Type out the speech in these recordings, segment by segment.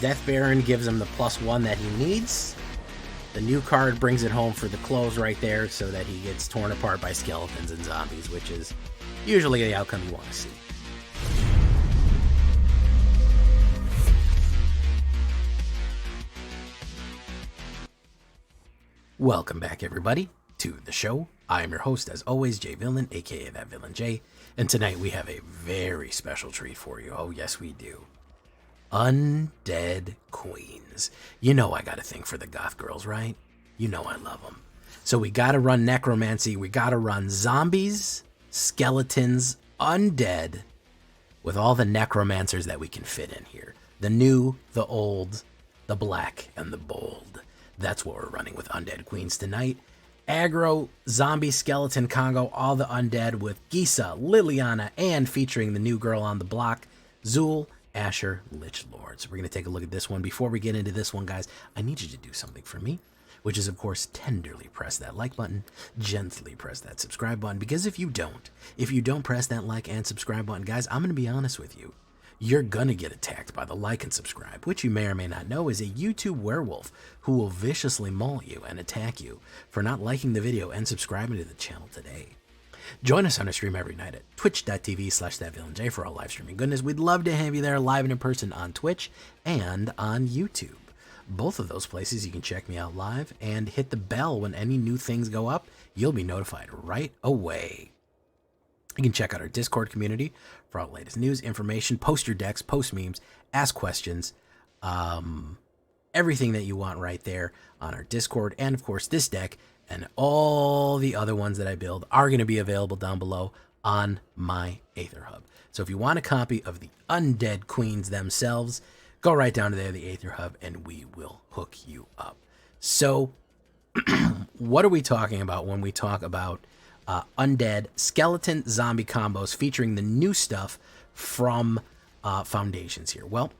Death Baron gives him the +1 that he needs. The new card brings it home for the close right there so that he gets torn apart by skeletons and zombies, which is usually the outcome you want to see. Welcome back, everybody, to the show. I am your host, as always, Jay Villain, aka That Villain Jay, and tonight we have a very special treat for you. Oh, yes, we do. Undead Queens. You know I got a thing for the goth girls, right? You know I love them. So we gotta run necromancy, we gotta run zombies, skeletons, undead, with all the necromancers that we can fit in here. The new, the old, the black, and the bold. That's what we're running with Undead Queens tonight. Aggro, zombie, skeleton, Congo, all the undead with Gisa, Liliana, and featuring the new girl on the block, Zool, Asher, Lich Lord. So we're going to take a look at this one. Before we get into this one, guys, I need you to do something for me, which is, of course, tenderly press that like button, gently press that subscribe button, because if you don't press that like and subscribe button, guys, I'm going to be honest with you. You're gonna get attacked by the like and subscribe, which you may or may not know is a YouTube werewolf who will viciously maul you and attack you for not liking the video and subscribing to the channel today. Join us on our stream every night at twitch.tv/thatvillainj for all live streaming goodness. We'd love to have you there live and in person on Twitch and on YouTube. Both of those places you can check me out live and hit the bell when any new things go up. You'll be notified right away. You can check out our Discord community for all the latest news, information, post your decks, post memes, ask questions, everything that you want right there on our Discord. And of course, this deck and all the other ones that I build are going to be available down below on my AetherHub. So if you want a copy of the Undead Queens themselves, go right down to there, the AetherHub, and we will hook you up. So what are we talking about when we talk about undead skeleton zombie combos featuring the new stuff from Foundations here? Well,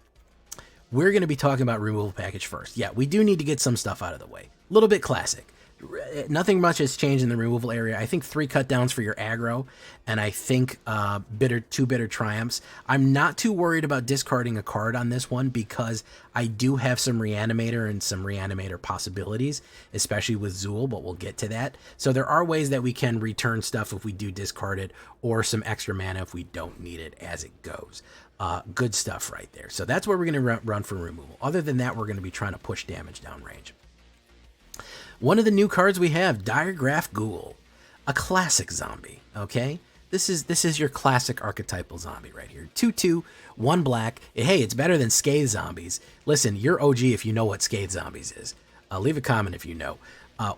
we're going to be talking about removal package first. Yeah, we do need to get some stuff out of the way. A little bit classic. Nothing much has changed in the removal area. I think 3 cut downs for your aggro, and I think 2 bitter triumphs. I'm not too worried about discarding a card on this one because I do have some reanimator and some reanimator possibilities, especially with Zool, but we'll get to that. So there are ways that we can return stuff if we do discard it, or some extra mana if we don't need it as it goes. Good stuff right there. So that's where we're going to run for removal. Other than that, we're going to be trying to push damage down range. One of the new cards we have, Diregraph Ghoul, a classic zombie, okay? This is your classic archetypal zombie right here. 2/2, 1 black. Hey, it's better than Scathe Zombies. Listen, you're OG if you know what Scathe Zombies is. Leave a comment if you know.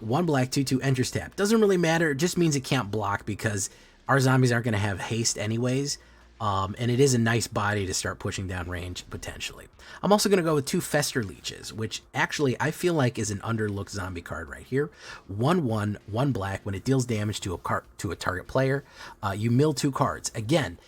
1 black, 2/2, enters tap. Doesn't really matter. It just means it can't block because our zombies aren't going to have haste anyways. And it is a nice body to start pushing down range, potentially. I'm also going to go with 2 Fester Leeches, which actually I feel like is an underlooked zombie card right here. 1/1, 1 black. When it deals damage to a target player, you mill 2 cards. Again,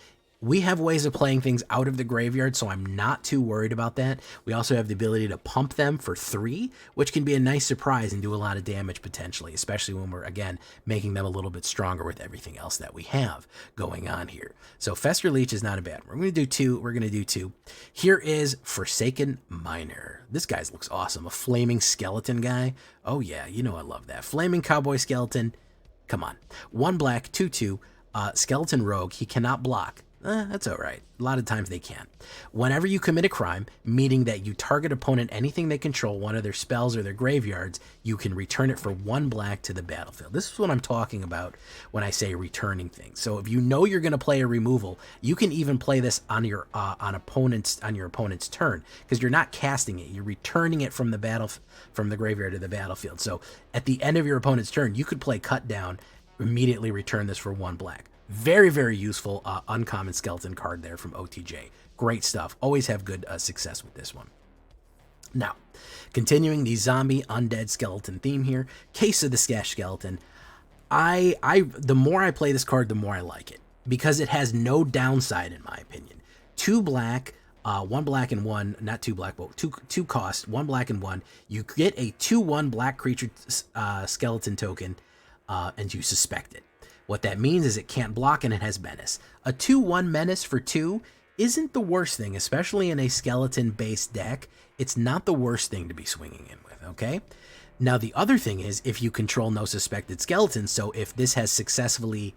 we have ways of playing things out of the graveyard, so I'm not too worried about that. We also have the ability to pump them for 3, which can be a nice surprise and do a lot of damage potentially, especially when we're, again, making them a little bit stronger with everything else that we have going on here. So Fester Leech is not a bad one. We're going to do 2. We're going to do 2. Here is Forsaken Miner. This guy looks awesome. A flaming skeleton guy. Oh, yeah, you know I love that. Flaming cowboy skeleton. Come on. 1 black, 2/2. Skeleton rogue. He cannot block. That's all right. A lot of times they can. Whenever you commit a crime, meaning that you target opponent anything they control, one of their spells or their graveyards, you can return it for 1 black to the battlefield. This is what I'm talking about when I say returning things. So if you know you're going to play a removal, you can even play this on your opponent's turn because you're not casting it. You're returning it from the graveyard to the battlefield. So at the end of your opponent's turn, you could play cut down, immediately return this for 1 black. Very, very useful uncommon skeleton card there from OTJ. Great stuff. Always have good success with this one. Now, continuing the zombie undead skeleton theme here, Case of the Skash Skeleton. The more I play this card, the more I like it because it has no downside in my opinion. 2 black, 1 black and 1, not 2 black, but 2 cost, 1 black and 1. You get a 2/1 black creature skeleton token, and you suspect it. What that means is it can't block and it has menace. A 2/1 menace for 2 isn't the worst thing, especially in a skeleton-based deck. It's not the worst thing to be swinging in with, okay? Now, the other thing is if you control no suspected skeletons, so if this has successfully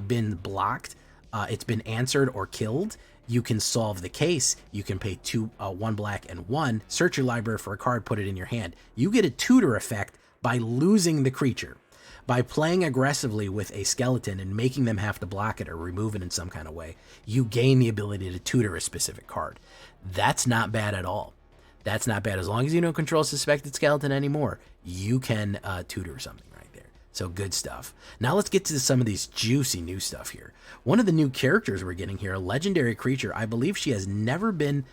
been blocked, it's been answered or killed, you can solve the case. You can pay 1 black and 1, search your library for a card, put it in your hand. You get a tutor effect by losing the creature. By playing aggressively with a skeleton and making them have to block it or remove it in some kind of way, you gain the ability to tutor a specific card. That's not bad at all. That's not bad. As long as you don't control suspected skeleton anymore, you can tutor something right there. So good stuff. Now let's get to some of these juicy new stuff here. One of the new characters we're getting here, a legendary creature. I believe she has never been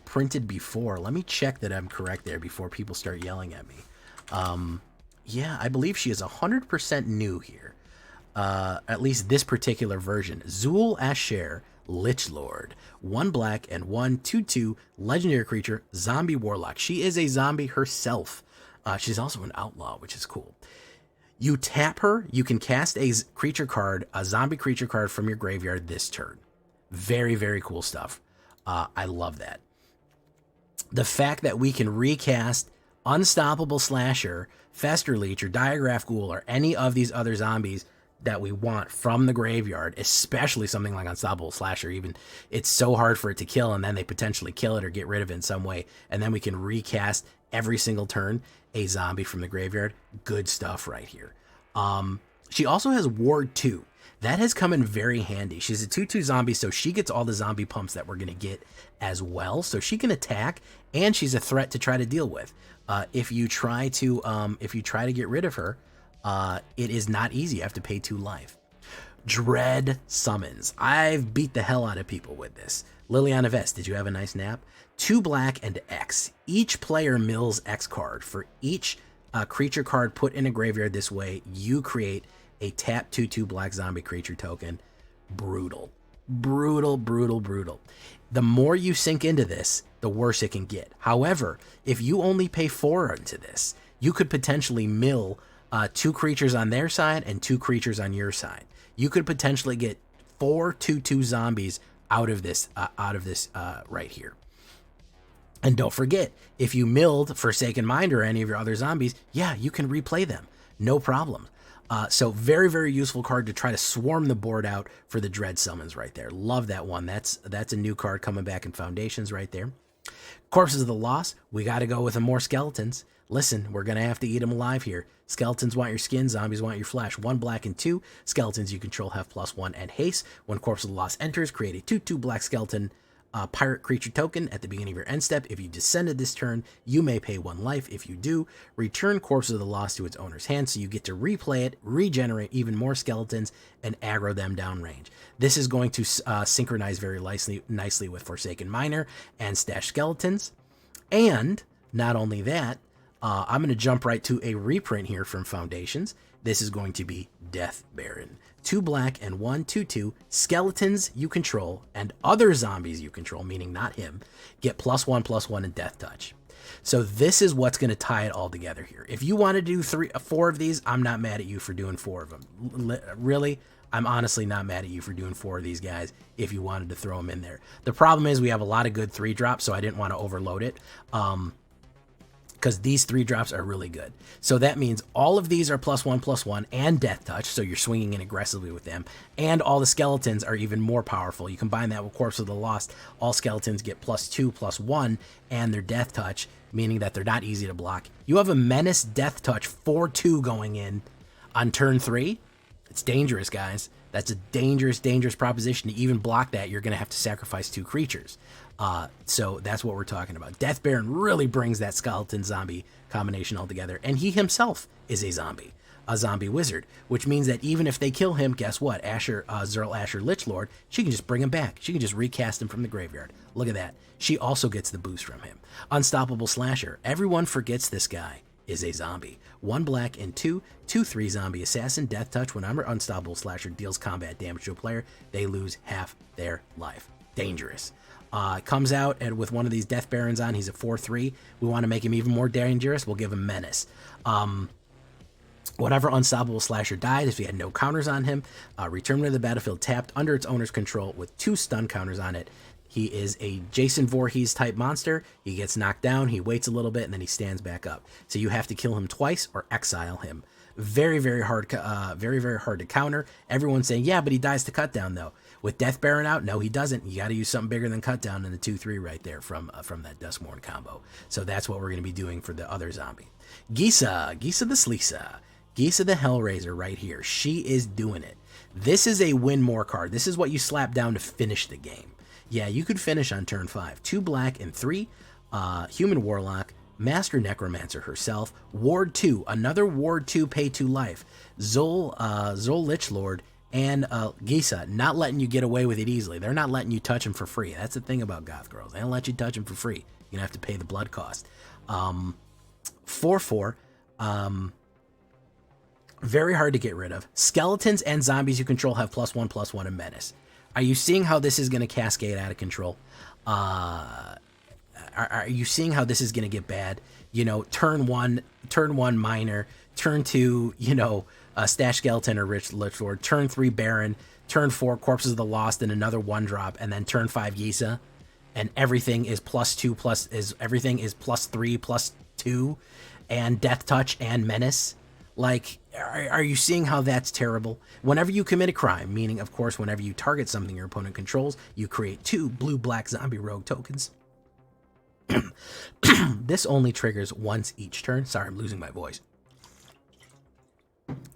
printed before. Let me check that I'm correct there before people start yelling at me. Yeah, I believe she is 100% new here. At least this particular version. Zul Asher, Lich Lord. 1 black and 1, 2/2, legendary creature, zombie warlock. She is a zombie herself. She's also an outlaw, which is cool. You tap her, you can cast a creature card, a zombie creature card from your graveyard this turn. Very, very cool stuff. I love that. The fact that we can recast Unstoppable Slasher, Fester Leech, or Diagraph Ghoul, or any of these other zombies that we want from the graveyard, especially something like Unstoppable Slasher. Even it's so hard for it to kill, and then they potentially kill it or get rid of it in some way, and then we can recast every single turn a zombie from the graveyard. Good stuff right here. She also has Ward 2. That has come in very handy. She's a 2/2 zombie, so she gets all the zombie pumps that we're going to get as well. So she can attack, and she's a threat to try to deal with. If you try to get rid of her, it is not easy. You have to pay 2 life. Dread Summons. I've beat the hell out of people with this. Liliana Vest, did you have a nice nap? 2 black and X. Each player mills X card. For each creature card put in a graveyard this way, you create a tap 2/2 black zombie creature token. Brutal. Brutal, brutal, brutal. The more you sink into this, the worse it can get. However, if you only pay 4 into this, you could potentially mill 2 creatures on their side and 2 creatures on your side. You could potentially get 4 2/2 zombies out of this right here. And don't forget, if you milled Forsaken Mind or any of your other zombies, yeah, you can replay them. No problem. So very, very useful card to try to swarm the board out for the Dread Summons right there. Love that one. That's a new card coming back in Foundations right there. Corpses of the Lost. We got to go with more skeletons. Listen, we're going to have to eat them alive here. Skeletons want your skin, zombies want your flesh. 1 black and 2. Skeletons you control have +1 and haste. When Corpse of the Lost enters, create a 2/2 black skeleton pirate creature token at the beginning of your end step. If you descended this turn, you may pay 1 life. If you do, return Corpse of the Lost to its owner's hand, so you get to replay it, regenerate even more skeletons, and aggro them downrange. This is going to synchronize very nicely with Forsaken Miner and Stash Skeletons. And not only that, I'm going to jump right to a reprint here from Foundations. This is going to be Death Baron. 2 black and 1 2/2 skeletons you control and other zombies you control, meaning not him, get +1/+1 in Death Touch. So this is what's going to tie it all together here. If you want to do 4 of these, I'm not mad at you for doing 4 of them. Really, I'm honestly not mad at you for doing 4 of these guys if you wanted to throw them in there. The problem is we have a lot of good 3 drops, so I didn't want to overload it. Because these 3 drops are really good. So that means all of these are +1/+1 and Death Touch, so you're swinging in aggressively with them, and all the skeletons are even more powerful. You combine that with Corpse of the Lost, all skeletons get +2/+1 and their Death Touch, meaning that they're not easy to block. You have a Menace Death Touch 4/2 going in on turn 3. It's dangerous, guys. That's a dangerous, dangerous proposition. To even block that, you're going to have to sacrifice 2 creatures. So that's what we're talking about. Death Baron really brings that skeleton zombie combination all together. And he himself is a zombie wizard, which means that even if they kill him, guess what? Zerl Asher Lich Lord, she can just bring him back. She can just recast him from the graveyard. Look at that. She also gets the boost from him. Unstoppable Slasher. Everyone forgets this guy is a zombie. 1 black and 2 2/3 zombie assassin. Death Touch. Whenever Unstoppable Slasher deals combat damage to a player, they lose half their life. Dangerous. Comes out and with one of these Death Barons on, he's a 4/3. We want to make him even more dangerous. We'll give him Menace. Whenever Unstoppable Slasher died, if he had no counters on him, return to the battlefield tapped under its owner's control with 2 stun counters on it. He is a Jason Voorhees type monster. He gets knocked down, he waits a little bit, and then he stands back up. So you have to kill him twice or exile him. Very, very hard to counter. Everyone's saying, yeah, but he dies to cut down though. With Death Baron out, no, he doesn't. You got to use something bigger than cut down, and the 2/3 right there from that Duskmourn combo. So that's what we're going to be doing for the other zombie. Gisa the Sleesa. Gisa the Hellraiser right here. She is doing it. This is a win more card. This is what you slap down to finish the game. Yeah, you could finish on turn 5. 2 black and 3. Human Warlock. Master Necromancer herself. Ward 2. Another Ward 2 pay 2 life. Zol Lichlord. And Gisa, not letting you get away with it easily. They're not letting you touch him for free. That's the thing about Goth girls. They don't let you touch him for free. You're going to have to pay the blood cost. 4/4. Very hard to get rid of. Skeletons and zombies you control have +1/+1 and menace. Are you seeing how this is going to cascade out of control? Are you seeing how this is going to get bad? You know, turn one Miner, turn 2, you know, Stash Skeleton or Lich Lord, turn 3 Baron, turn 4 Corpses of the Lost and another 1-drop, and then turn 5 Gisa, and everything is +2 everything is +3 +2, and Death Touch and Menace. Like, are you seeing how that's terrible? Whenever you commit a crime, meaning, of course, whenever you target something your opponent controls, you create 2 blue-black zombie rogue tokens. This only triggers once each turn. Sorry, I'm losing my voice.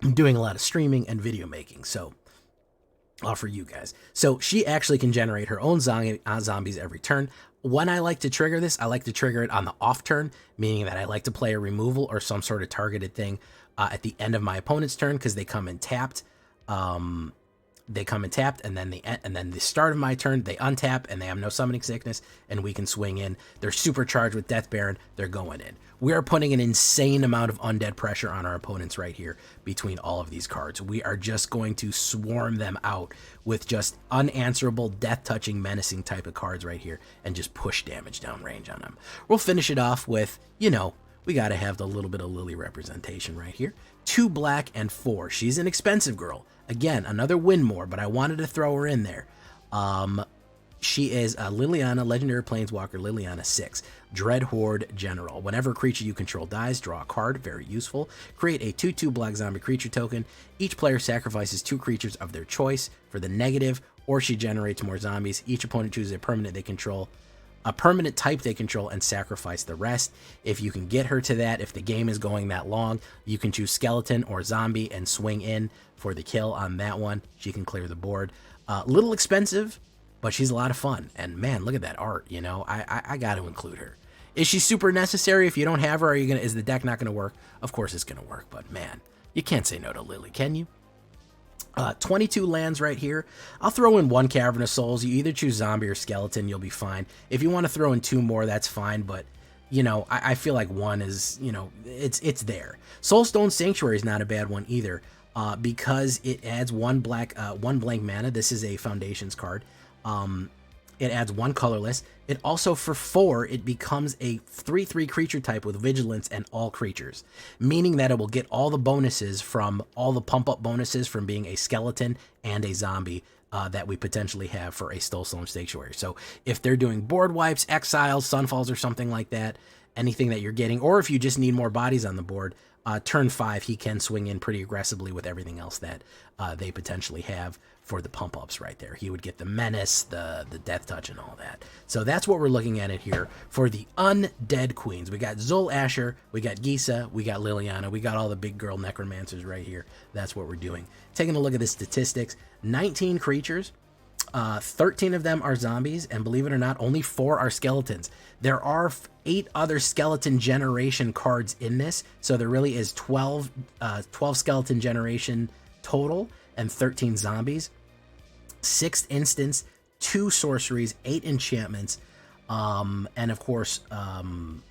I'm doing a lot of streaming and video making, so all for you guys. So she actually can generate her own zombies every turn. When I like to trigger this, I like to trigger it on the off turn, meaning that I like to play a removal or some sort of targeted thing at the end of my opponent's turn because they come in tapped. And then the start of my turn, they untap and they have no summoning sickness, and we can swing in. They're supercharged with Death Baron. They're going in. We are putting an insane amount of undead pressure on our opponents right here between all of these cards. We are just going to swarm them out with just unanswerable, death-touching, menacing type of cards right here and just push damage down range on them. We'll finish it off with, you know, we got to have the little bit of Lily representation right here. 2 black and 4. She's an expensive girl. Again, another win more, but I wanted to throw her in there. She is a Liliana, Legendary Planeswalker, Liliana 6. Dread Horde General. Whenever a creature you control dies, draw a card. Very useful. Create a 2/2 black zombie creature token. Each player sacrifices 2 creatures of their choice for the negative, or she generates more zombies. Each opponent chooses a permanent they control, a permanent type they control, and sacrifice the rest. If you can get her to that, if the game is going that long, you can choose skeleton or zombie and swing in for the kill on that one. She can clear the board. Little expensive, but she's a lot of fun. And man, look at that art, you know. I got to include her. Is she super necessary? If you don't have her, is the deck not going to work? Of course it's going to work, but man, you can't say no to Lily, can you? 22 lands right here. I'll throw in 1 Cavern of Souls. You either choose zombie or skeleton, you'll be fine. If you want to throw in 2 more, that's fine, but you know, I feel like 1 is, you know, it's there. Soulstone Sanctuary is not a bad one either, because it adds 1 blank mana. This is a Foundations card. It adds 1 colorless. It also, for 4, it becomes a 3/3 creature type with vigilance and all creatures, meaning that it will get all the bonuses from all the pump up bonuses from being a skeleton and a zombie that we potentially have for a Soulstone Sanctuary. So if they're doing board wipes, exiles, sunfalls, or something like that, anything that you're getting, or if you just need more bodies on the board, turn 5, he can swing in pretty aggressively with everything else that they potentially have for the pump ups right there. He would get the menace, the death touch, and all that. So that's what we're looking at it here for the undead queens. We got Zol Asher, we got Gisa, we got Liliana, we got all the big girl necromancers right here. That's what we're doing. Taking a look at the statistics, 19 creatures, 13 of them are zombies, and believe it or not, only 4 are skeletons. There are 8 other skeleton generation cards in this, so there really is 12 skeleton generation total and 13 zombies. 6th instance, 2 sorceries, 8 enchantments, and of course 1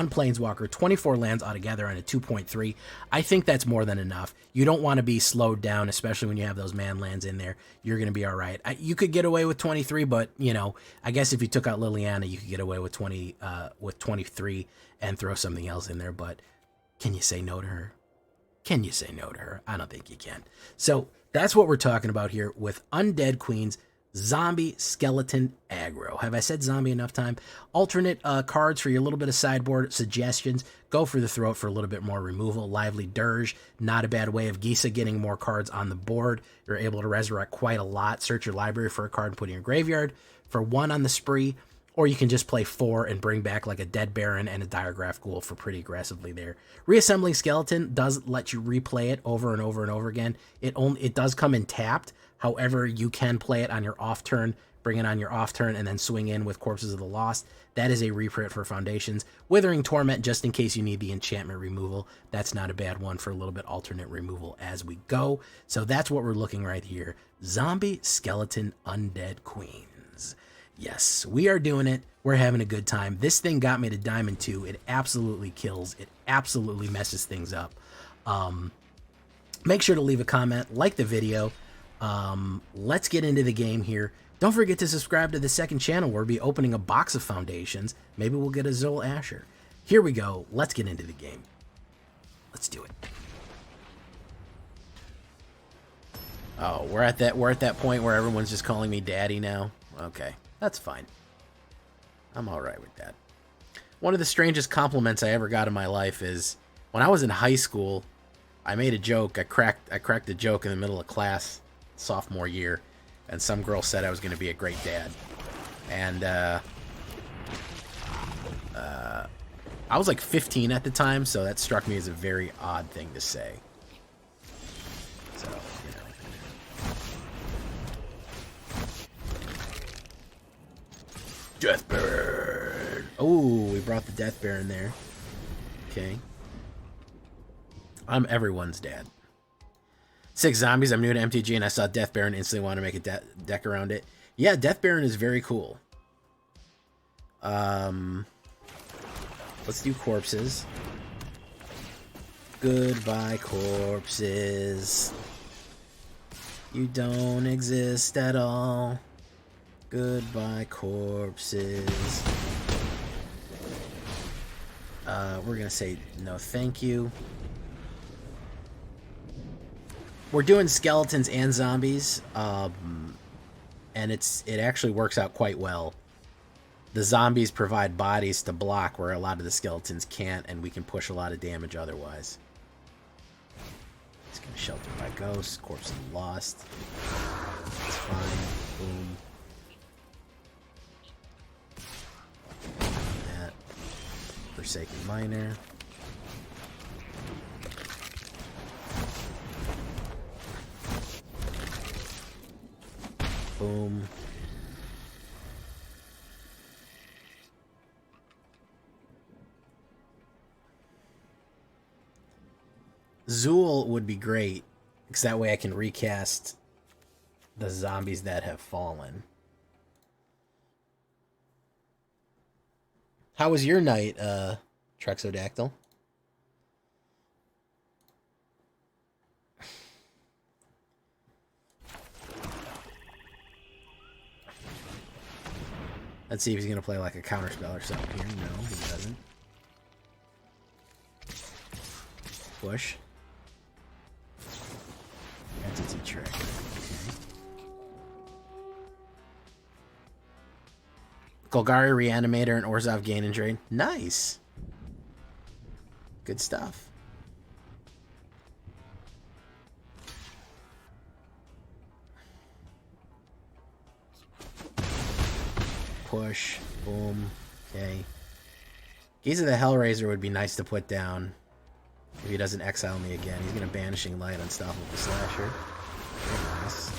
planeswalker, 24 lands altogether on a 2.3. I think that's more than enough. You don't want to be slowed down, especially when you have those man lands in there. You're going to be all right. You could get away with 23, but you know, I guess if you took out Liliana, you could get away with 23 and throw something else in there. But can you say no to her? Can you say no to her? I don't think you can. So that's what we're talking about here with Undead Queens. Zombie Skeleton Aggro. Have I said zombie enough time? Alternate cards for your little bit of sideboard suggestions. Go for the throat for a little bit more removal. Lively Dirge, not a bad way of Gisa getting more cards on the board. You're able to resurrect quite a lot. Search your library for a card and put it in your graveyard for 1 on the spree. Or you can just play 4 and bring back like a Dead Baron and a Diregraph Ghoul for pretty aggressively there. Reassembling Skeleton does let you replay it over and over and over again. It does come in tapped. However, you can play it on your off turn, bring it on your off turn, and then swing in with Corpses of the Lost. That is a reprint for Foundations. Withering Torment, just in case you need the enchantment removal. That's not a bad one for a little bit alternate removal as we go. So that's what we're looking right here. Zombie Skeleton Undead Queens. Yes, we are doing it. We're having a good time. This thing got me to Diamond 2. It absolutely kills. It absolutely messes things up. Make sure to leave a comment, like the video. Let's get into the game here. Don't forget to subscribe to the second channel where we'll be opening a box of Foundations. Maybe we'll get a Zol Asher. Here we go. Let's get into the game. Let's do it. Oh, we're at that point where everyone's just calling me daddy now. Okay, that's fine. I'm all right with that. One of the strangest compliments I ever got in my life is when I was in high school, I made a joke. I cracked a joke in the middle of class, sophomore year, and some girl said I was going to be a great dad. And I was like 15 at the time, so that struck me as a very odd thing to say. So, you know. Death Baron! Oh, we brought the Death Baron there. Okay. I'm everyone's dad. 6 zombies. I'm new to MTG, and I saw Death Baron. Instantly want to make a deck around it. Yeah, Death Baron is very cool. Let's do corpses. Goodbye, corpses. You don't exist at all. Goodbye, corpses. We're gonna say no thank you. We're doing skeletons and zombies, and it actually works out quite well. The zombies provide bodies to block where a lot of the skeletons can't, and we can push a lot of damage otherwise. It's gonna shelter by ghosts, corpse of the lost. It's fine. Boom. That. Forsaken Miner. Boom. Zool would be great, because that way I can recast the zombies that have fallen. How was your night, Trexodactyl? Let's see if he's going to play like a counterspell or something here. No, he doesn't. Push. Entity trick. Okay. Golgari, Reanimator, and Orzhov Gain and Drain. Nice. Good stuff. Push. Boom. Okay. Gaze of the Hellraiser would be nice to put down. If he doesn't exile me again. He's going to Banishing Light, Unstoppable Slasher. Very nice.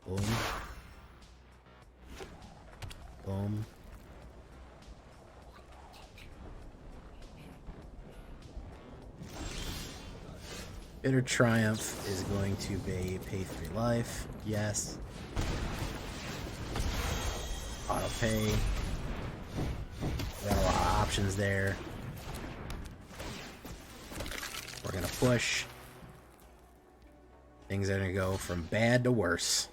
Boom. Boom. Bitter Triumph is going to be pay 3 life. Yes. Auto pay. Got a lot of options there. We're gonna push. Things are gonna go from bad to worse.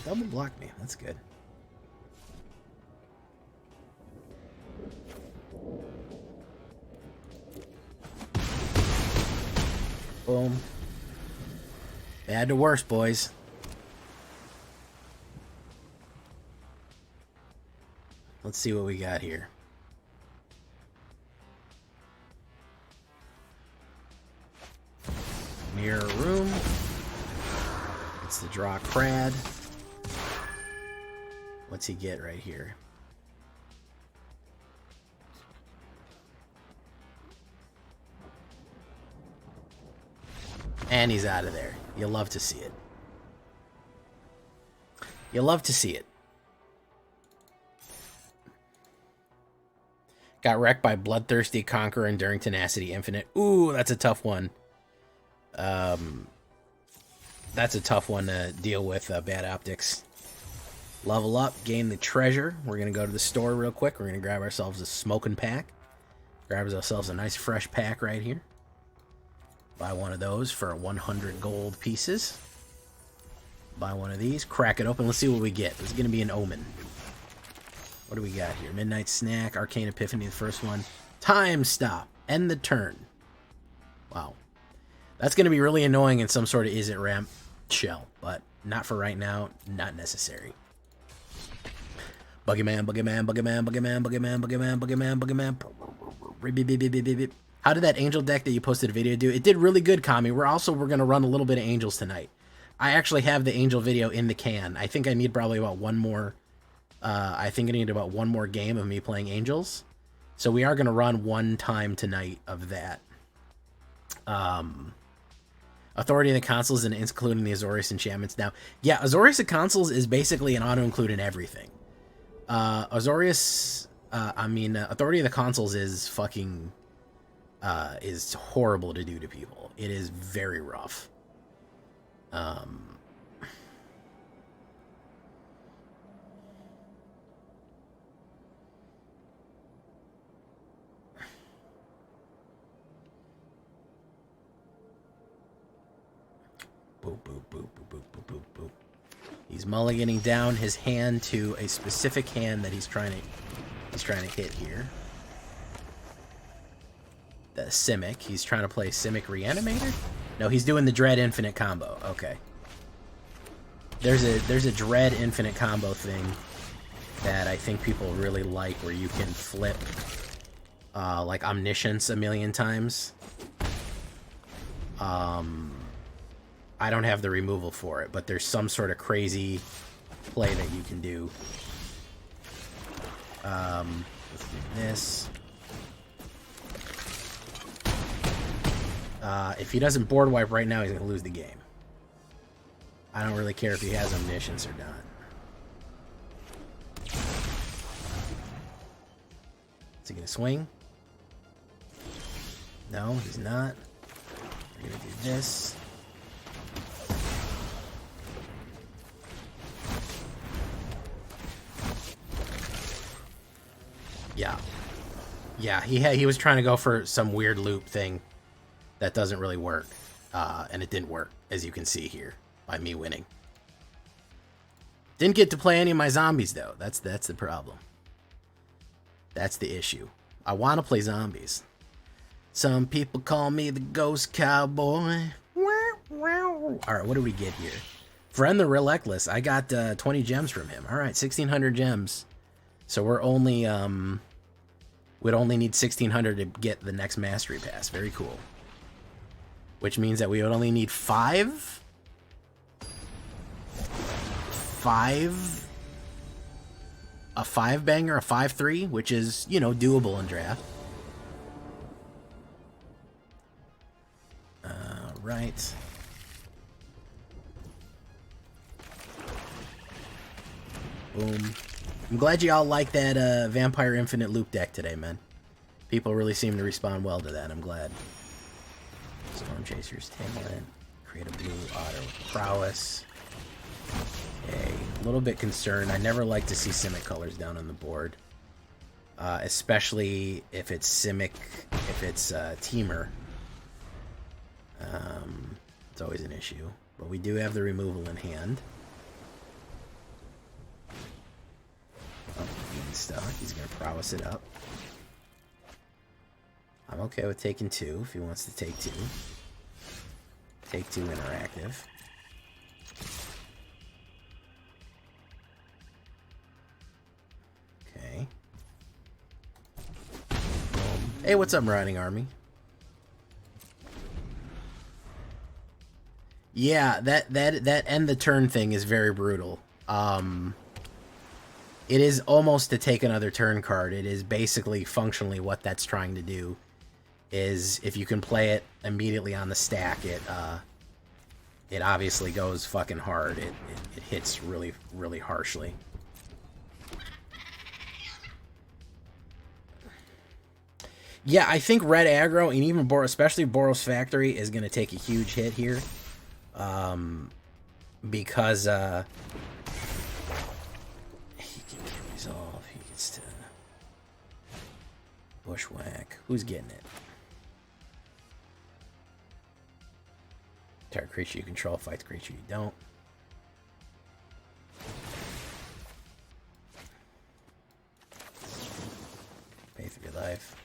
Double block me. That's good. Boom. Bad to worse, boys. Let's see what we got here. Mirror room. It's the draw crad. What's he get right here? And he's out of there. You'll love to see it. You'll love to see it. Got wrecked by Bloodthirsty Conqueror, Enduring Tenacity, Infinite. Ooh, that's a tough one. That's a tough one to deal with, bad optics. Level up, gain the treasure. We're going to go to the store real quick. We're going to grab ourselves a smoking pack. Grab ourselves a nice fresh pack right here. Buy one of those for 100 gold pieces. Buy one of these. Crack it open. Let's see what we get. This is going to be an omen. What do we got here? Midnight Snack, Arcane Epiphany, the first one. Time stop. End the turn. Wow. That's going to be really annoying in some sort of Is It Ramp shell, but not for right now. Not necessary. Boogeyman, Boogeyman, Boogeyman, Boogeyman, Boogeyman, Boogeyman, Boogeyman, Boogeyman. How did that angel deck that you posted a video do? It did really good, Kami. We're going to run a little bit of angels tonight. I actually have the angel video in the can. I think I need probably about one more. I think I need about one more game of me playing angels. So we are going to run one time tonight of that. Authority of the Consuls and including the Azorius enchantments. Now, yeah, Azorius of Consuls is basically an auto-include in everything. Authority of the Consuls is fucking, is horrible to do to people. It is very rough. Boop, boop, boop, boop, boop, boop, boop, boop. He's mulliganing down his hand to a specific hand that he's trying to hit here. The Simic. He's trying to play Simic Reanimator? No, he's doing the Dread Infinite combo. Okay. There's a Dread Infinite combo thing that I think people really like, where you can flip like Omniscience a million times. I don't have the removal for it, but there's some sort of crazy play that you can do. Let's do this. If he doesn't board wipe right now, he's going to lose the game. I don't really care if he has Omniscience or not. Is he going to swing? No, he's not. We're going to do this. Yeah, he was trying to go for some weird loop thing that doesn't really work. And it didn't work, as you can see here, by me winning. Didn't get to play any of my zombies, though. That's the problem. That's the issue. I want to play zombies. Some people call me the Ghost Cowboy. Alright, what do we get here? Friend the Relectless. I got 20 gems from him. Alright, 1,600 gems. So we're only, we'd only need 1,600 to get the next Mastery Pass. Very cool. Which means that we would only need 5? 5? A 5-banger, a 5-3, which is, you know, doable in draft. Right. Boom. I'm glad you all like that Vampire Infinite loop deck today, man. People really seem to respond well to that. I'm glad. Storm Chaser's Talent. Create a blue auto prowess. Okay, a little bit concerned. I never like to see Simic colors down on the board. Especially if it's Simic, if it's Teamer. It's always an issue. But we do have the removal in hand. Oh, he's stuck. He's going to prowess it up. I'm okay with taking 2 if he wants to take 2. Take 2 interactive. Okay. Hey, what's up, Riding Army? Yeah, that end the turn thing is very brutal. It is almost to take another turn card. It is basically functionally what that's trying to do. Is if you can play it immediately on the stack, it obviously goes fucking hard. It hits really, really harshly. Yeah, I think red aggro and even especially Boros Factory is going to take a huge hit here. Because he can get resolve. He gets to bushwhack. Who's getting it? Target creature you control fights creature you don't. Pay through your life.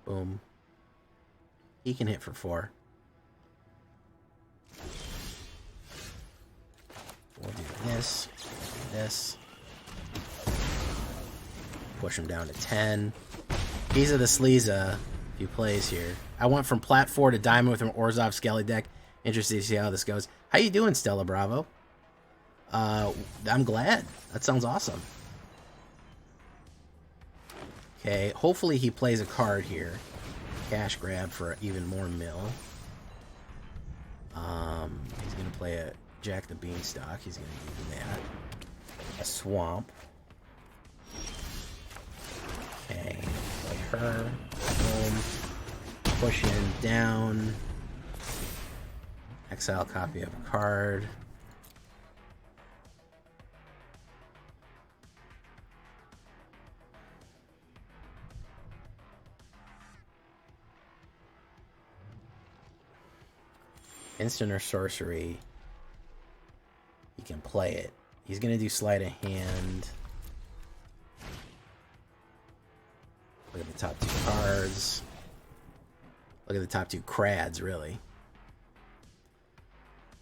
Boom. He can hit for 4. We'll do this. This. Push him down to 10. These are the Sleeza. He plays here. I went from Plat 4 to Diamond with an Orzhov Skelly deck. Interested to see how this goes. How you doing, Stella Bravo? I'm glad. That sounds awesome. Okay, hopefully he plays a card here. Cash grab for even more mill. He's gonna play a Jack the Beanstalk. He's gonna do that. A swamp. Okay, play her. Boom. Push him down. Exile copy of a card. Instant or sorcery. He can play it. He's gonna do sleight of hand. Look at the top 2 cards. Look at the top 2 crads, really.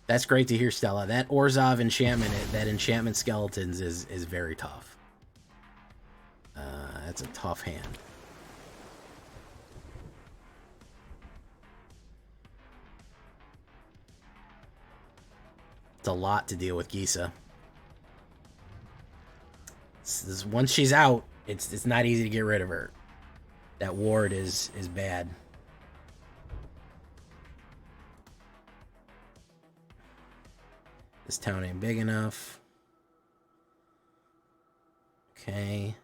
That's great to hear, Stella. That Orzhov enchantment, that enchantment skeletons is very tough. That's a tough hand. It's a lot to deal with Gisa. Once she's out, it's not easy to get rid of her. That ward is bad. This town ain't big enough. Okay.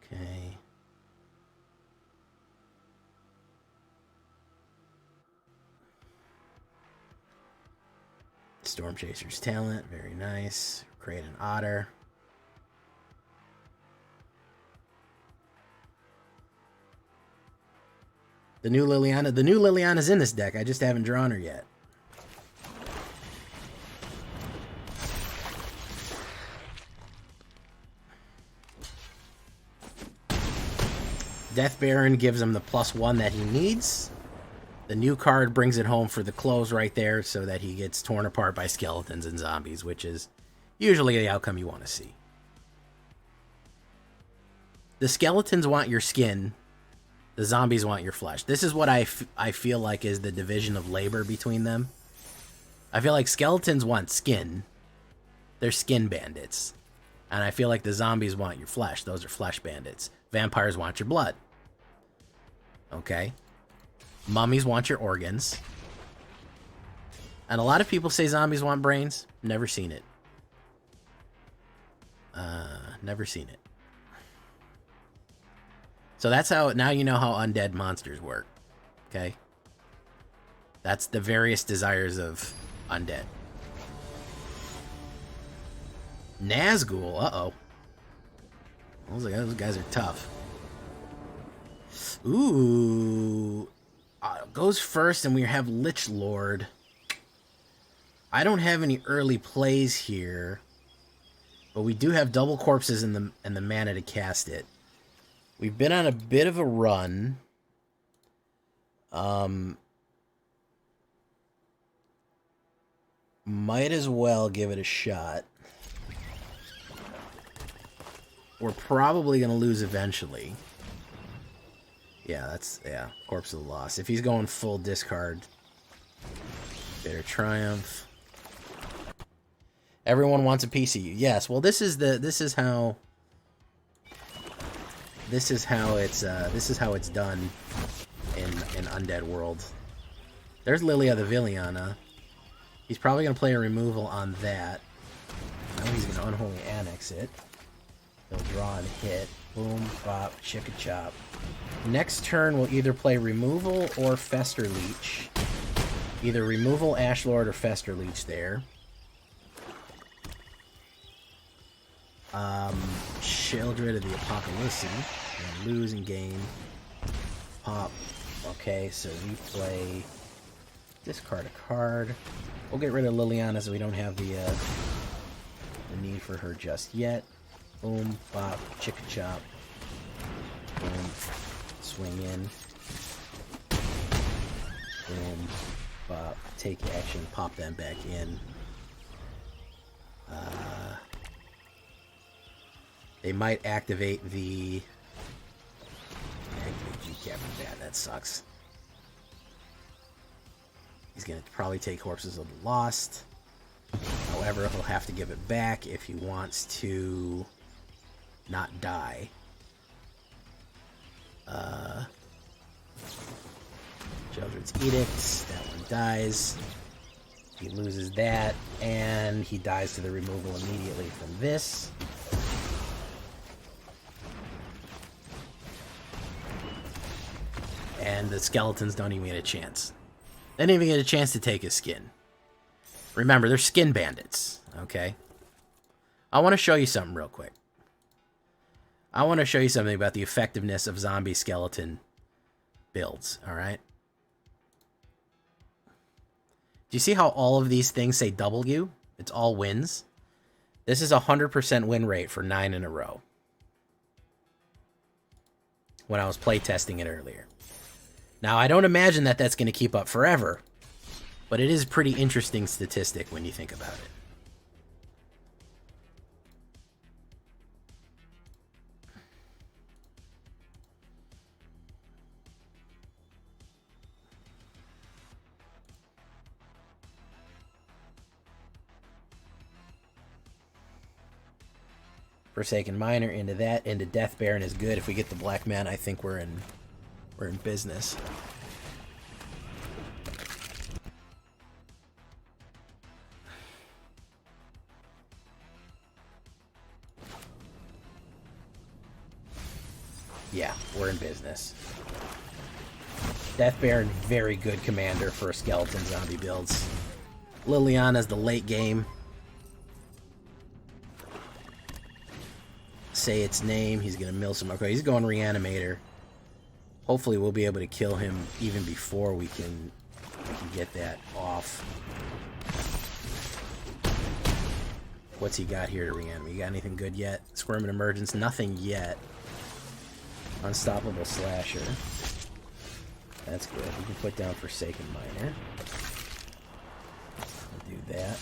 Okay. Storm Chaser's talent, very nice. Create an otter. The new Liliana's in this deck. I just haven't drawn her yet. Death Baron gives him the +1 that he needs. The new card brings it home for the close right there so that he gets torn apart by skeletons and zombies, which is usually the outcome you want to see. The skeletons want your skin. The zombies want your flesh. This is what I feel like is the division of labor between them. I feel like skeletons want skin. They're skin bandits. And I feel like the zombies want your flesh. Those are flesh bandits. Vampires want your blood. Okay? Mummies want your organs. And a lot of people say zombies want brains. Never seen it. Never seen it. So that's how, now you know how undead monsters work. Okay? That's the various desires of undead. Nazgul, uh-oh. Those guys are tough. Ooh. Goes first, and we have Lich Lord. I don't have any early plays here. But we do have double corpses and the mana to cast it. We've been on a bit of a run. Might as well give it a shot. We're probably going to lose eventually. Yeah, Corpse of the Lost. If he's going full discard, Bitter Triumph. Everyone wants a piece of you. Yes, well this is how it's done in Undead World. There's Lilia the Viliana. He's probably going to play a removal on that. Now he's going to Unholy Annex it. He'll draw and hit. Boom, bop, chicka chop. Next turn, we'll either play Removal or Fester Leech. Either Removal, Ashlord, or Fester Leech there. Sheoldred of the Apocalypse. And lose and gain. Pop. Okay, so we play... discard a card. We'll get rid of Liliana so we don't have the need for her just yet. Boom, bop, chicka chop. Boom, swing in. Boom, bop, take action, pop them back in. They might activate the... G-Cap for that. That sucks. He's going to probably take Corpses of the Lost. However, he'll have to give it back if he wants to not die. Sheoldred's Edicts. That one dies. He loses that, and he dies to the removal immediately from this. And the skeletons don't even get a chance. They didn't even get a chance to take his skin. Remember, they're skin bandits, okay? I want to show you something real quick. I want to show you something about the effectiveness of zombie skeleton builds, alright? Do you see how all of these things say W? It's all wins. This is a 100% win rate for 9 in a row. When I was playtesting it earlier. Now, I don't imagine that that's going to keep up forever, but it is a pretty interesting statistic when you think about it. Forsaken Miner into that, into Death Baron is good. If we get the Black Man, I think we're in business. Yeah, we're in business. Death Baron, very good commander for skeleton zombie builds. Liliana's the late game. Say its name. He's going to mill some... Okay, he's going Reanimator. Hopefully we'll be able to kill him even before we can get that off. What's he got here to reanimate? You got anything good yet? Squirming Emergence? Nothing yet. Unstoppable Slasher. That's good. We can put down Forsaken Miner. We'll do that.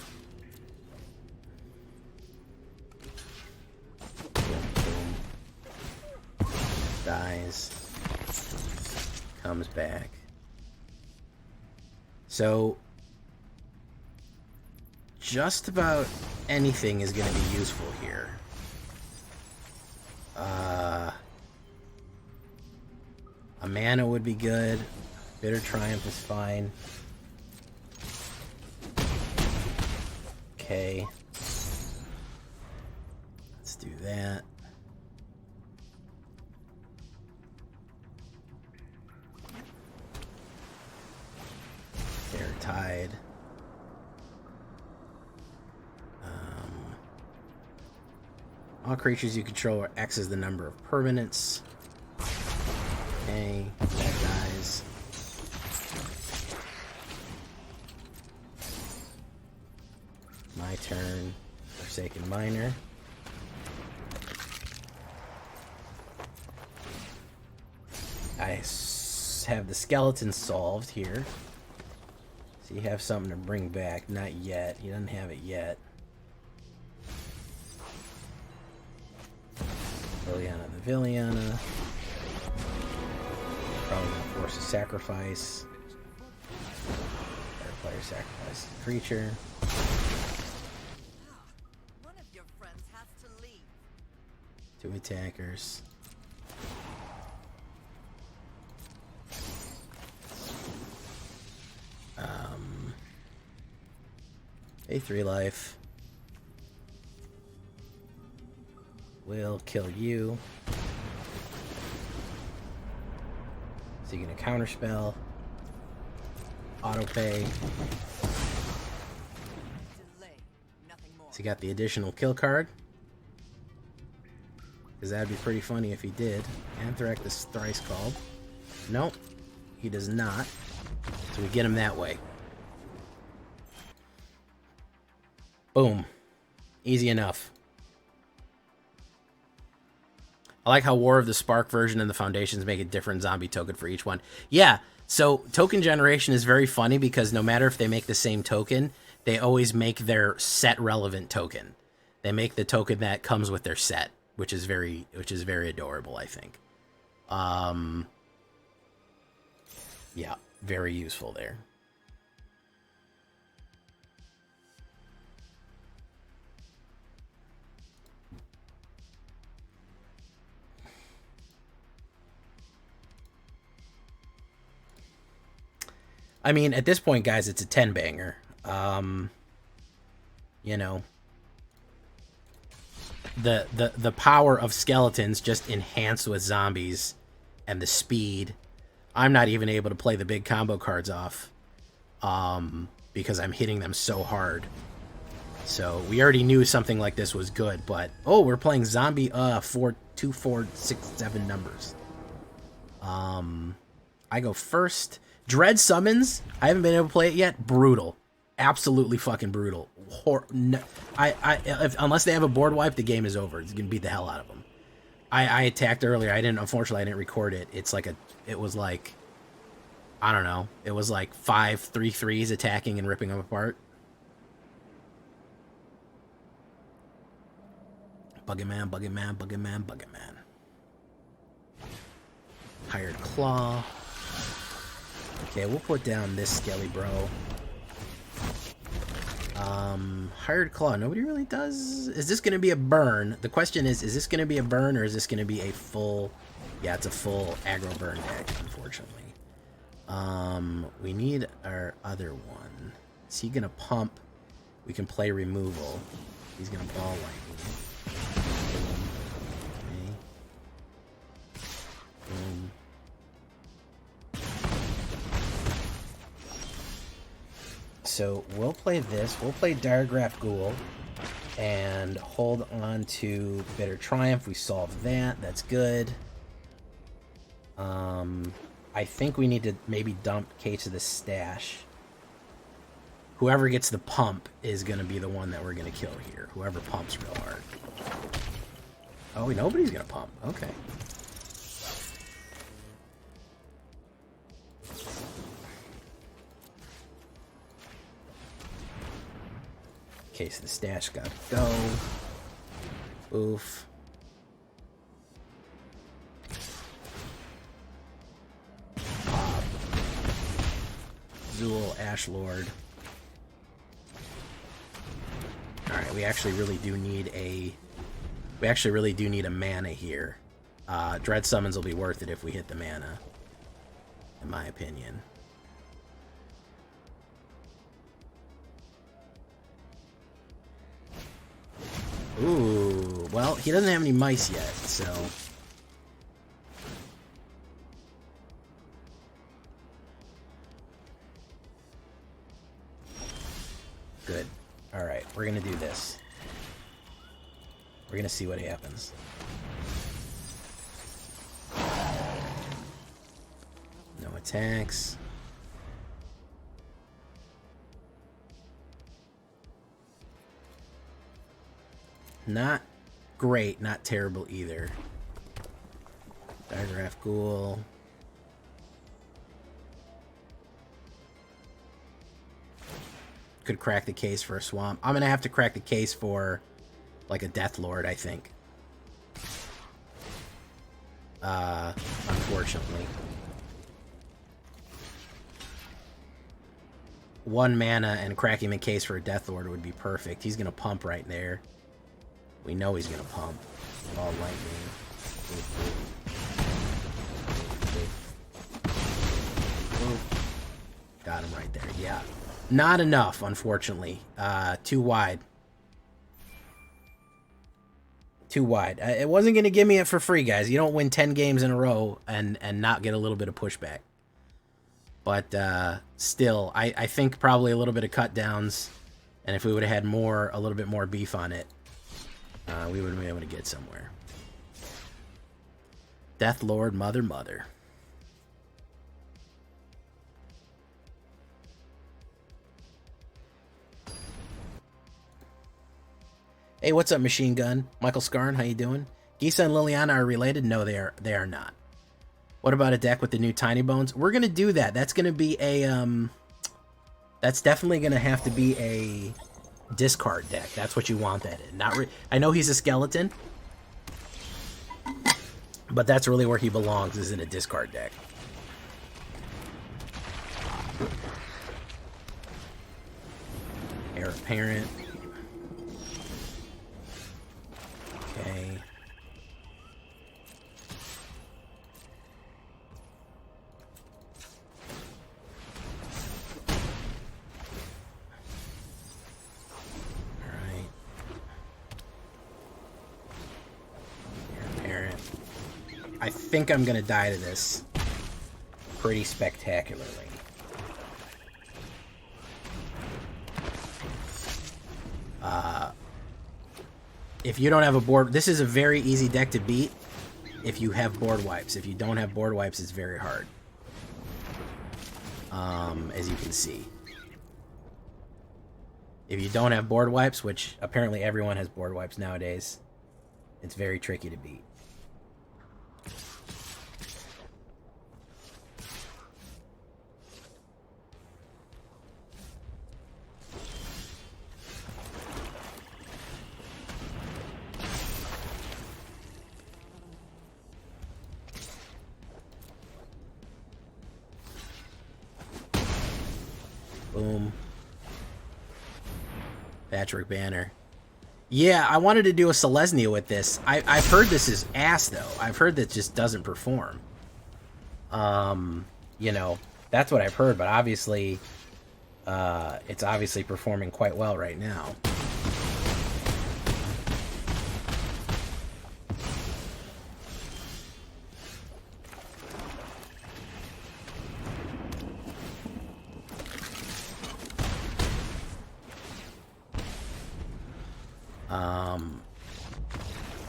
Boom, boom. Dies. Comes back. So, just about anything is going to be useful here. A mana would be good. Bitter Triumph is fine. Okay. Let's do that. Fair Tide. All creatures you control are X is the number of permanents. Okay, that dies. My turn. Forsaken Miner. have the skeleton solved here. So you have something to bring back. Not yet. He doesn't have it yet. Liliana the Villiana. Probably gonna force a sacrifice. Our player sacrifices a creature. One of your friends has to leave. 2 attackers. A 3 life. Will kill you. So you're gonna counterspell. Autopay. Delay. Nothing more. So you got the additional kill card. Because that'd be pretty funny if he did. Anthrax is thrice called. Nope. He does not. So we get him that way. Boom. Easy enough. I like how War of the Spark version and the Foundations make a different zombie token for each one. Yeah, so token generation is very funny because no matter if they make the same token, they always make their set relevant token. They make the token that comes with their set, which is very adorable, I think. Yeah, very useful there. I mean, at this point, guys, it's a 10-banger. You know, the power of skeletons just enhanced with zombies and the speed. I'm not even able to play the big combo cards off because I'm hitting them so hard. So we already knew something like this was good, but oh, we're playing zombie 4, 2, 4, 6, 7 numbers. I go first. Dread Summons, I haven't been able to play it yet. Brutal. Absolutely fucking brutal. Unless they have a board wipe, the game is over. It's going to beat the hell out of them. I attacked earlier. Unfortunately, I didn't record it. It was like, I don't know. It was like 5 3/3s attacking and ripping them apart. Buggin' man, buggin' man, buggin' man, buggin' man. Hired Claw. Okay, we'll put down this Skelly Bro. Hired Claw. Nobody really does. Is this going to be a burn? The question is this going to be a burn or is this going to be a full... Yeah, it's a full aggro burn deck, unfortunately. We need our other one. Is he going to pump? We can play removal. He's going to ball lightning. Okay. Boom. So we'll play this. We'll play Diregraph Ghoul and hold on to Bitter Triumph. We solved that. That's good. I think we need to maybe dump K to the stash. Whoever gets the pump is going to be the one that we're going to kill here. Whoever pumps real hard. Oh, nobody's going to pump. Okay. Case the stash gotta go. Oof. Pop. Zool, Ash Lord. Alright, we actually really do need a mana here. Dread Summons will be worth it if we hit the mana, in my opinion. Ooh, well, he doesn't have any mice yet, so... Good. Alright, we're gonna do this. We're gonna see what happens. No attacks. Not great, not terrible either. Diregraph Ghoul. could crack the case for a swamp. I'm gonna have to crack the case for like a Death Lord, I think. Unfortunately. 1 mana and cracking the case for a Death Lord would be perfect. He's gonna pump right there. We know he's gonna pump. All lightning. Got him right there. Yeah. Not enough, unfortunately. Too wide. Too wide. It wasn't going to give me it for free, guys. You don't win 10 games in a row and not get a little bit of pushback. But still, I think probably a little bit of cut downs. And if we would have had a little bit more beef on it, we would have been able to get somewhere. Death Lord, mother. Hey, what's up, Machine Gun? Michael Scarn, how you doing? Gisa and Liliana are related? No, they are not. What about a deck with the new Tiny Bones? We're gonna do that. That's gonna be a that's definitely gonna have to be a discard deck. That's what you want that in. I know he's a skeleton, but that's really where he belongs, is in a discard deck. Heir Apparent. Okay. Alright. Heir Apparent. I think I'm gonna die to this pretty spectacularly. If you don't have a board, this is a very easy deck to beat if you have board wipes. If you don't have board wipes, it's very hard. As you can see. If you don't have board wipes, which apparently everyone has board wipes nowadays, it's very tricky to beat. Boom. Patrick Banner. Yeah, I wanted to do a Selesnya with this. I've heard this is ass, though. I've heard that just doesn't perform. You know, that's what I've heard, but obviously, it's obviously performing quite well right now.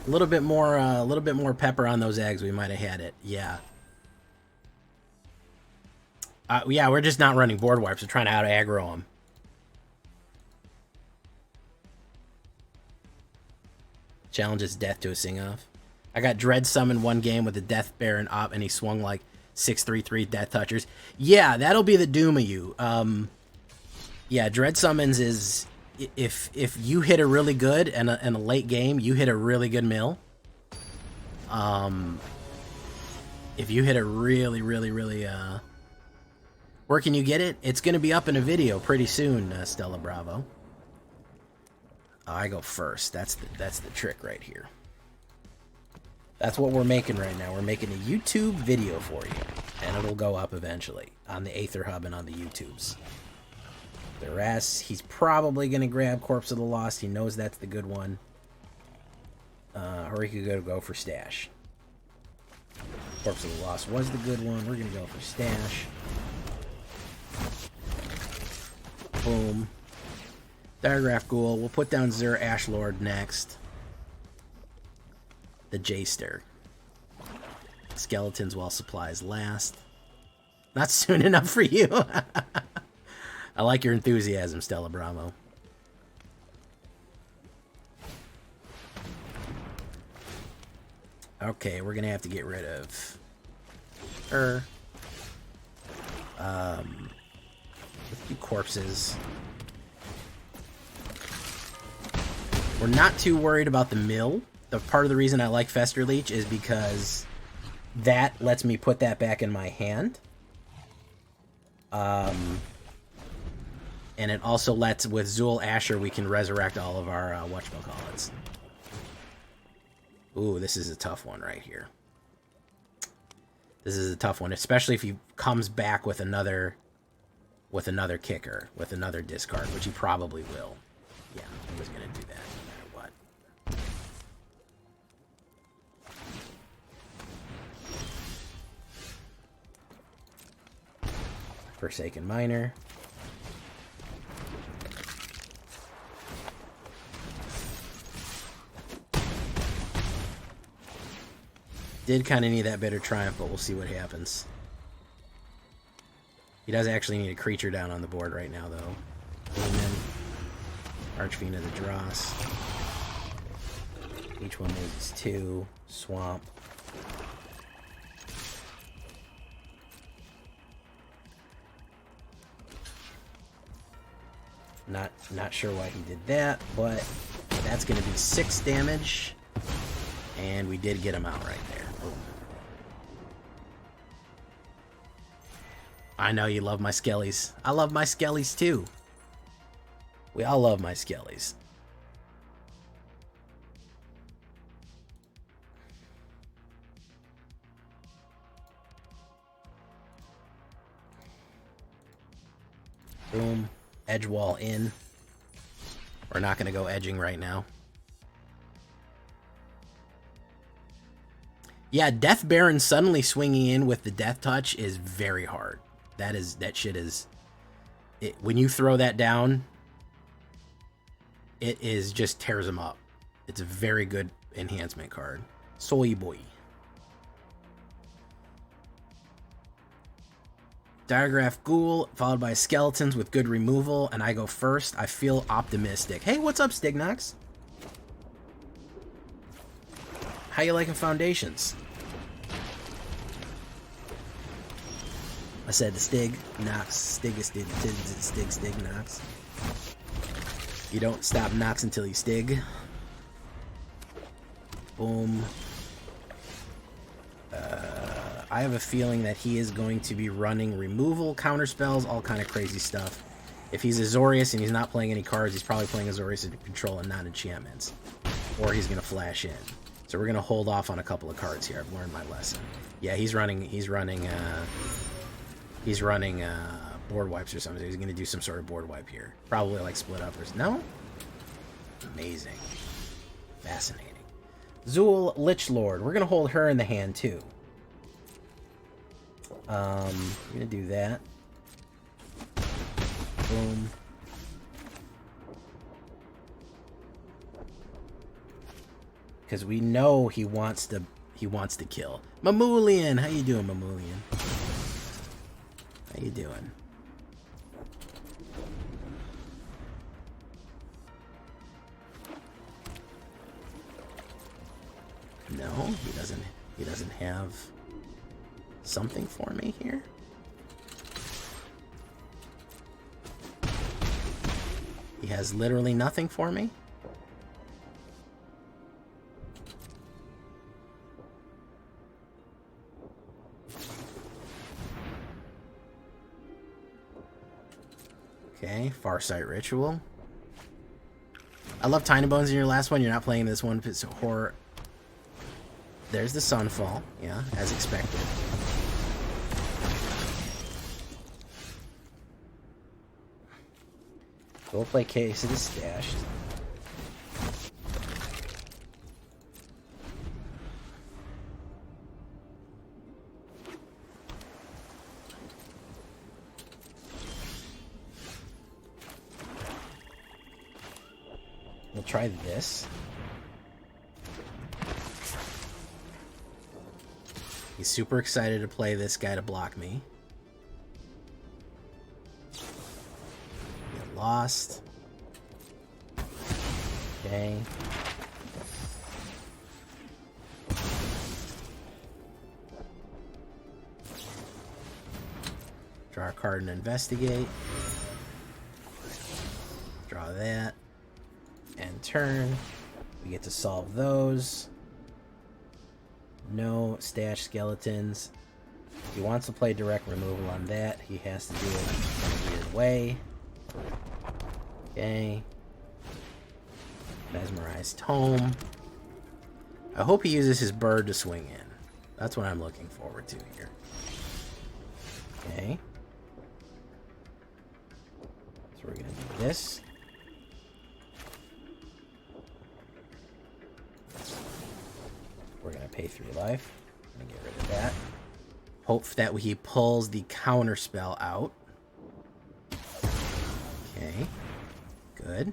A little bit more pepper on those eggs. We might have had it. Yeah. Yeah, we're just not running board wipes. We're trying to out-aggro them. Challenges death to a sing-off. I got Dread Summon one game with the Death Baron op, and he swung like 6/3/3 Death Touchers. Yeah, that'll be the doom of you. Yeah, Dread Summons is... If you hit a really good and in a late game, you hit a really good mill. If you hit a really where can you get it? It's gonna be up in a video pretty soon, Stella Bravo. I go first. That's the trick right here. That's what we're making right now. We're making a YouTube video for you, and it'll go up eventually on the AetherHub and on the YouTubes. The rest, he's probably going to grab Corpse of the Lost. He knows that's the good one. Or he could go for Stash. Corpse of the Lost was the good one. We're going to go for Stash. Boom. Diagraph Ghoul. We'll put down Zur Ashlord next. The J-Ster. Skeletons while supplies last. Not soon enough for you. I like your enthusiasm, Stella Bravo. Okay, we're gonna have to get rid of her. Let's do corpses. We're not too worried about the mill. The part of the reason I like Fester Leech is because that lets me put that back in my hand. And it also lets, with Zul Asher, we can resurrect all of our whatchamacallits. Ooh, this is a tough one right here. This is a tough one, especially if he comes back with another kicker, with another discard, which he probably will. Yeah, he was going to do that no matter what. Forsaken Miner. Did kind of need that Bitter Triumph, but we'll see what happens. He does actually need a creature down on the board right now, though. Amen. Archfiend of the Dross. Each one loses 2. Swamp. Not sure why he did that, but that's going to be 6 damage. And we did get him out right there. Boom. I know you love my Skellies. I love my Skellies too. We all love my Skellies. Boom. Edge wall in. We're not going to go edging right now. Yeah, Death Baron suddenly swinging in with the Death Touch is very hard. That shit is... when you throw that down, it is just tears him up. It's a very good enhancement card. Soy boy. Diregraph Ghoul, followed by Skeletons with good removal, and I go first. I feel optimistic. Hey, what's up, Stignox? How you liking Foundations? I said the Stig, Nox, Stig, Nox. You don't stop Nox until you Stig. Boom. I have a feeling that he is going to be running removal, counter spells, all kind of crazy stuff. If he's Azorius and he's not playing any cards, he's probably playing Azorius to control and not enchantments. Or he's going to flash in. So we're going to hold off on a couple of cards here. I've learned my lesson. Yeah, he's running board wipes or something. He's going to do some sort of board wipe here. Probably like split up or... No? Amazing. Fascinating. Zul Lichlord. We're going to hold her in the hand too. I'm going to do that. Boom. Because we know he wants to kill. Mamulian! How you doing, Mamulian? How you doing? No, he doesn't have something for me here. He has literally nothing for me. Okay, Farsight Ritual. I love Tiny Bones in your last one. You're not playing this one. It's a horror. There's the Sunfall. Yeah, as expected. Go play Case of the Stash. We'll try this. He's super excited to play this guy to block me. Get lost. Okay. Draw a card and investigate. Draw that. And turn. turn. We get to solve those. No stash skeletons. If he wants to play direct removal on that, he has to do it in a weird way. Okay. Mesmerized Tome. I hope he uses his bird to swing in. That's what I'm looking forward to here. Okay. So we're going to do this. We're going to pay 3 life. I'm going to get rid of that. Hope that he pulls the counter spell out. Okay. Good.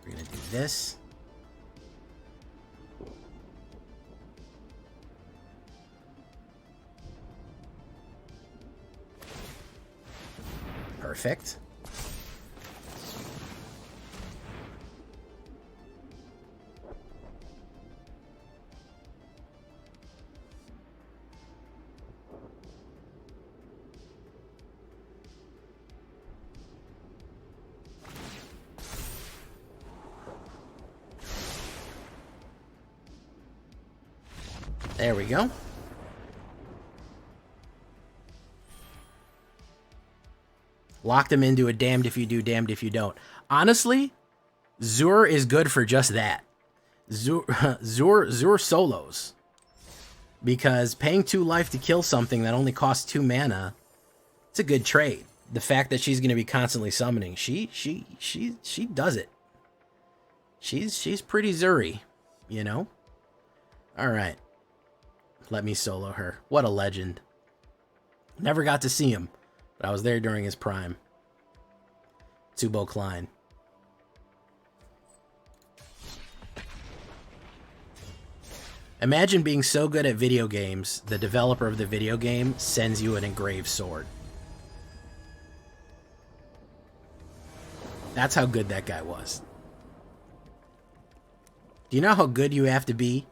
We're going to do this. Perfect. There we go. Locked him into a damned if you do, damned if you don't. Honestly, Zur is good for just that. Zur solos. Because paying 2 life to kill something that only costs 2 mana, it's a good trade. The fact that she's going to be constantly summoning, she does it. She's pretty Zuri, you know? All right. Let me solo her. What a legend. Never got to see him, but I was there during his prime. Tubo Klein. Imagine being so good at video games, the developer of the video game sends you an engraved sword. That's how good that guy was. Do you know how good you have to be?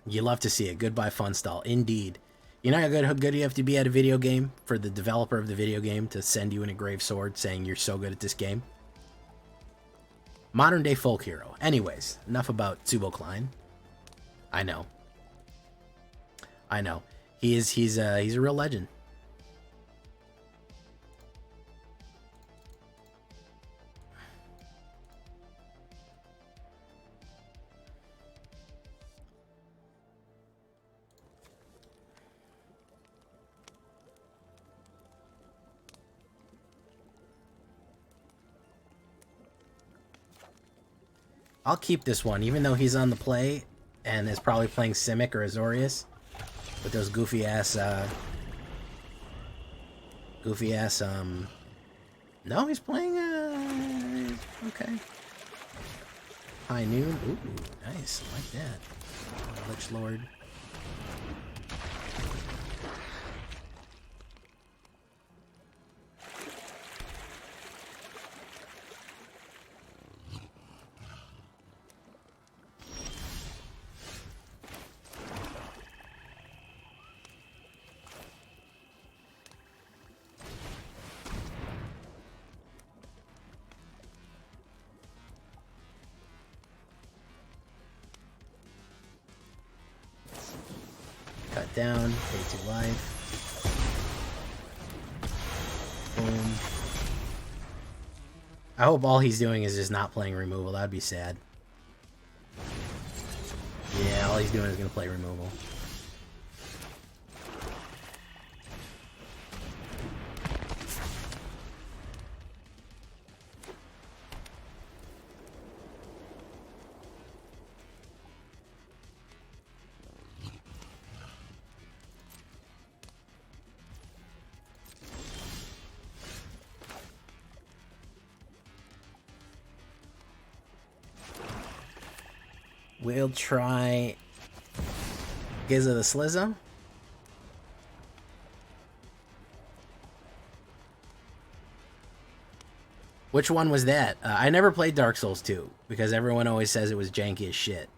You love to see it. Goodbye, Funstall. Indeed. You know how good you have to be at a video game for the developer of the video game to send you an engraved sword saying you're so good at this game? Modern day folk hero. Anyways, enough about Tubo Klein. I know. He's a real legend. I'll keep this one, even though he's on the play and is probably playing Simic or Azorius with those goofy ass. No, he's playing. Okay. High Noon. Ooh, nice. I like that. Lich Lord. Cut down, pay 2 life. Boom. I hope all he's doing is just not playing removal. That'd be sad. Yeah, all he's doing is gonna play removal. We'll try Giza the Slizzo. Which one was that? I never played Dark Souls 2 because everyone always says it was janky as shit.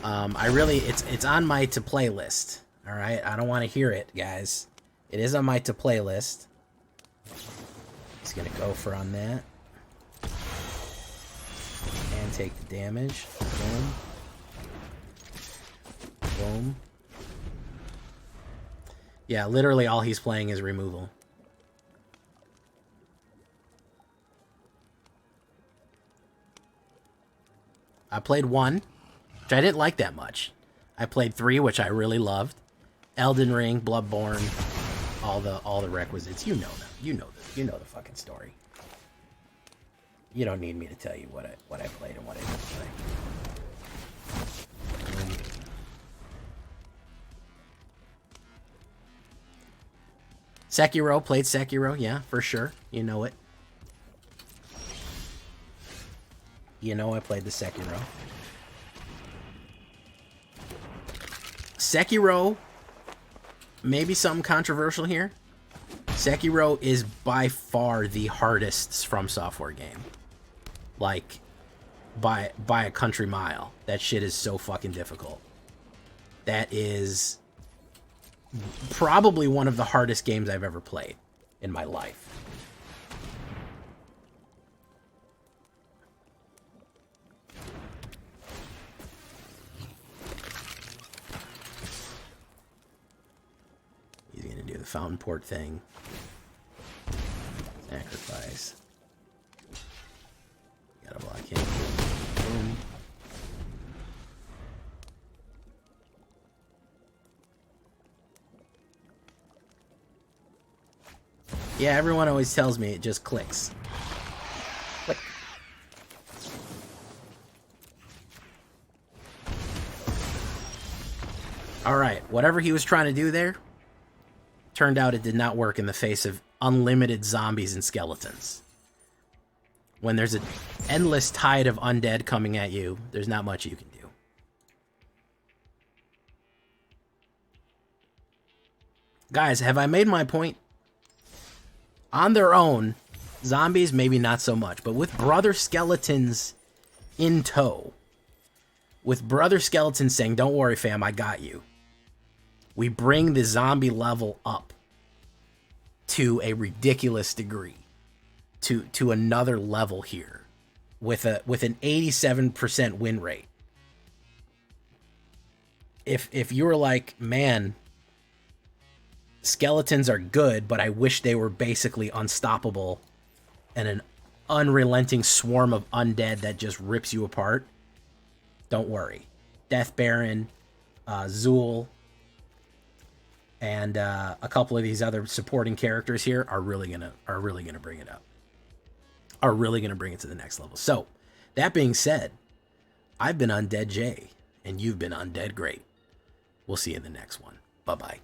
It's on my to play list. All right, I don't want to hear it, guys. It is on my to play list. gonna go for on that. And take the damage. Boom. Boom. Yeah, literally all he's playing is removal. I played 1, which I didn't like that much. I played 3, which I really loved. Elden Ring, Bloodborne, all the requisites. You know them. You know the fucking story. You don't need me to tell you what I played and what I didn't play. Sekiro, played Sekiro, yeah, for sure. You know it. You know I played the Sekiro. Sekiro, maybe something controversial here. Sekiro is by far the hardest From Software game. Like, by a country mile. That shit is so fucking difficult. That is probably one of the hardest games I've ever played in my life. He's gonna do the fountain port thing. Sacrifice. Gotta block him. Boom. Yeah, everyone always tells me it just clicks. Click. Alright, whatever he was trying to do there, turned out it did not work in the face of unlimited zombies and skeletons. When there's an endless tide of undead coming at you, there's not much you can do. Guys, have I made my point? On their own, zombies maybe not so much, but with brother skeletons in tow, with brother skeletons saying, "Don't worry, fam, I got you," we bring the zombie level up to a ridiculous degree, to another level here, with an 87% win rate. If you were like, man, skeletons are good, but I wish they were basically unstoppable and an unrelenting swarm of undead that just rips you apart, don't worry. Death Baron, Zool, and a couple of these other supporting characters here are really gonna bring it up. Are really gonna bring it to the next level. So, that being said, I've been Undead Jay, and you've been Undead Great. We'll see you in the next one. Bye-bye.